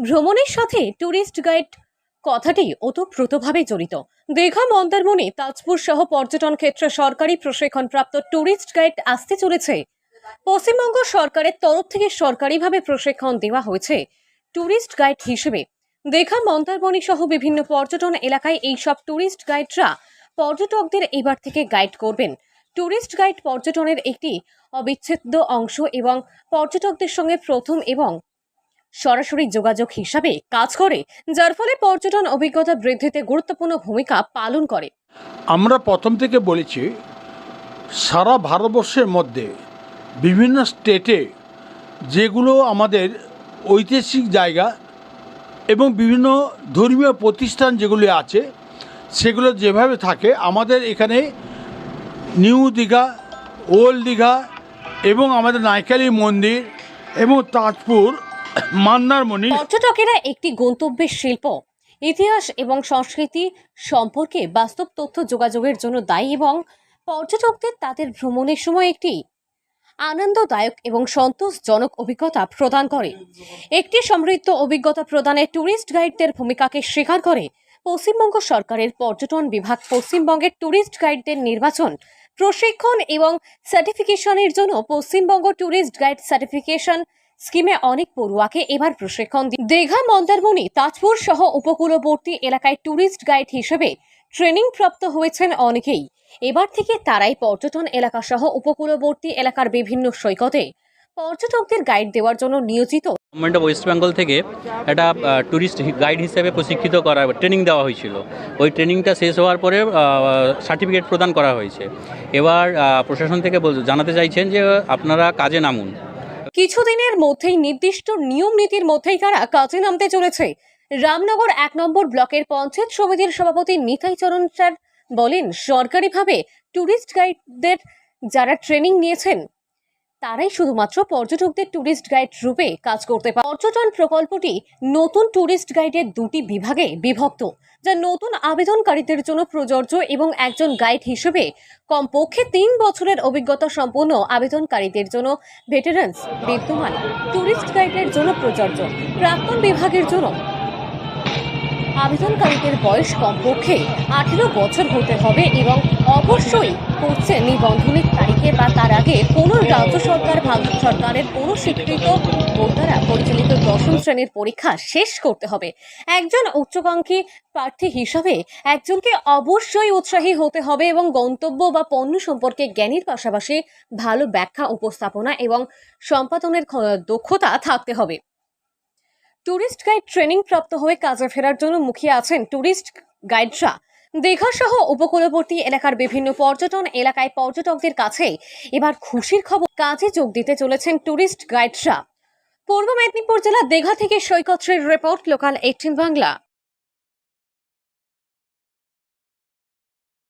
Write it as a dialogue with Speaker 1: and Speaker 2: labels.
Speaker 1: ভ্রমণের সাথে tourist guide কথাটি ওতপ্রোতভাবে জড়িত। দীঘা, মন্দারমণি, তাজপুর সহ পর্যটন ক্ষেত্রে সরকারি প্রশিক্ষণপ্রাপ্ত ট্যুরিস্ট গাইড আসতে চলেছে। পশ্চিমবঙ্গ সরকারের তরফ থেকে সরকারিভাবে প্রশিক্ষণ দেওয়া হয়েছে ট্যুরিস্ট গাইড হিসেবে। দীঘা, মন্দারমণি সহ বিভিন্ন পর্যটন এলাকায় এইসব ট্যুরিস্ট গাইডরা পর্যটকদের এবার থেকে গাইড করবেন। ট্যুরিস্ট গাইড পর্যটনের একটি অবিচ্ছেদ্য অংশ এবং পর্যটকদের সঙ্গে প্রথম এবং সরাসরি যোগাযোগ হিসাবে কাজ করে, যার ফলে পর্যটন অভিজ্ঞতা বৃদ্ধিতে গুরুত্বপূর্ণ ভূমিকা পালন করে।
Speaker 2: আমরা প্রথম থেকে বলেছি, সারা ভারতবর্ষের মধ্যে বিভিন্ন স্টেটে যেগুলো আমাদের ঐতিহাসিক জায়গা এবং বিভিন্ন ধর্মীয় প্রতিষ্ঠান যেগুলি আছে, সেগুলো যেভাবে থাকে আমাদের এখানে নিউ দীঘা, ওল্ড দীঘা এবং আমাদের নাইকালি মন্দির এবং তাজপুর, মন্দারমণি।
Speaker 1: পর্যটকেরা একটি গন্তব্যের শিল্প, ইতিহাস এবং সংস্কৃতি সম্পর্কে বাস্তব তথ্য যোগাযোগের জন্য দায়ী এবং পর্যটকদের তাদের ভ্রমণের সময় একটি আনন্দদায়ক এবং সন্তোষজনক অভিজ্ঞতা প্রদান করে। একটি সমৃদ্ধ অভিজ্ঞতা প্রদানে ট্যুরিস্ট গাইডদের ভূমিকাকে স্বীকার করে পশ্চিমবঙ্গ সরকারের পর্যটন বিভাগ। পশ্চিমবঙ্গের ট্যুরিস্ট গাইডদের নির্বাচন, প্রশিক্ষণ এবং সার্টিফিকেশনের জন্য পশ্চিমবঙ্গ ট্যুরিস্ট গাইড সার্টিফিকেশন স্কিমে অনেক পড়ুয়াকে এবার প্রশিক্ষণ দীঘা, মন্দারমণি, তাজপুর সহ উপকূলবর্তী এলাকায় ট্যুরিস্ট গাইড হিসেবে ট্রেনিং প্রাপ্ত হয়েছেন অনেকেই। এবার থেকে তারাই পর্যটন এলাকা সহ উপকূলবর্তী এলাকার বিভিন্ন সৈকতে পর্যটকদের গাইড দেওয়ার জন্য নিয়োজিত।
Speaker 3: গভর্নমেন্ট অফ ওয়েস্ট বেঙ্গল থেকে একটা ট্যুরিস্ট গাইড হিসেবে প্রশিক্ষিত করা ট্রেনিং দেওয়া হয়েছিল। ওই ট্রেনিংটা শেষ হওয়ার পরে সার্টিফিকেট প্রদান করা হয়েছে। এবার প্রশাসন থেকে জানাতে চাইছেন যে আপনারা কাজে নামুন।
Speaker 1: কিছুদিনের মধ্যেই নির্দিষ্ট নিয়ম নীতির মধ্যেই তারা কাজে নামতে চলেছে। রামনগর 1 নম্বর ব্লকের পঞ্চায়েত সমিতির সভাপতি নিতাই চরণ স্যার বলেন, সরকারিভাবে ট্যুরিস্ট গাইডদের যারা ট্রেনিং নিয়েছেন তারাই শুধুমাত্র পর্যটকদের ট্যুরিস্ট গাইড রূপে কাজ করতে পারে। পর্যটন প্রকল্পটি নতুন ট্যুরিস্ট গাইডের দুটি বিভাগে বিভক্ত, যা নতুন আবেদনকারীদের জন্য প্রযোজ্য এবং একজন গাইড হিসেবে কমপক্ষে 3 বছরের অভিজ্ঞতা সম্পন্ন আবেদনকারীদের জন্য ভেটেরান্স বিদ্যমান ট্যুরিস্ট গাইডের জন্য প্রযোজ্য। প্রাক্তন বিভাগের জন্য আবেদনকারীদের বয়স কমপক্ষে 18 বছর হতে হবে এবং অবশ্যই করছে নিবন্ধনের তারিখে বা তার আগে কোনো রাজ্য সরকার, ভারত সরকারের কোনো স্বীকৃত বোর্ড দ্বারা পরিচালিত 10ম শ্রেণীর পরীক্ষা শেষ করতে হবে। একজন উচ্চাকাঙ্ক্ষী প্রার্থী হিসাবে একজনকে অবশ্যই উৎসাহী হতে হবে এবং গন্তব্য বা পণ্য সম্পর্কে জ্ঞানীর পাশাপাশি ভালো ব্যাখ্যা, উপস্থাপনা এবং সম্পাদনের দক্ষতা থাকতে হবে। ট্যুরিস্ট গাইড ট্রেনিং প্রাপ্ত হয়ে কাজে ফেরার জন্য মুখিয়ে আছেন ট্যুরিস্ট গাইডরা। দীঘা সহ উপকূলবর্তী এলাকার বিভিন্ন পর্যটন এলাকায় পর্যটকদের কাছে এবার খুশির খবর, কাজে যোগ দিতে চলেছেন ট্যুরিস্ট গাইডরা। পূর্ব মেদিনীপুর জেলা দীঘা থেকে সৈকত শ্রীর রিপোর্ট, লোকাল 18 বাংলা।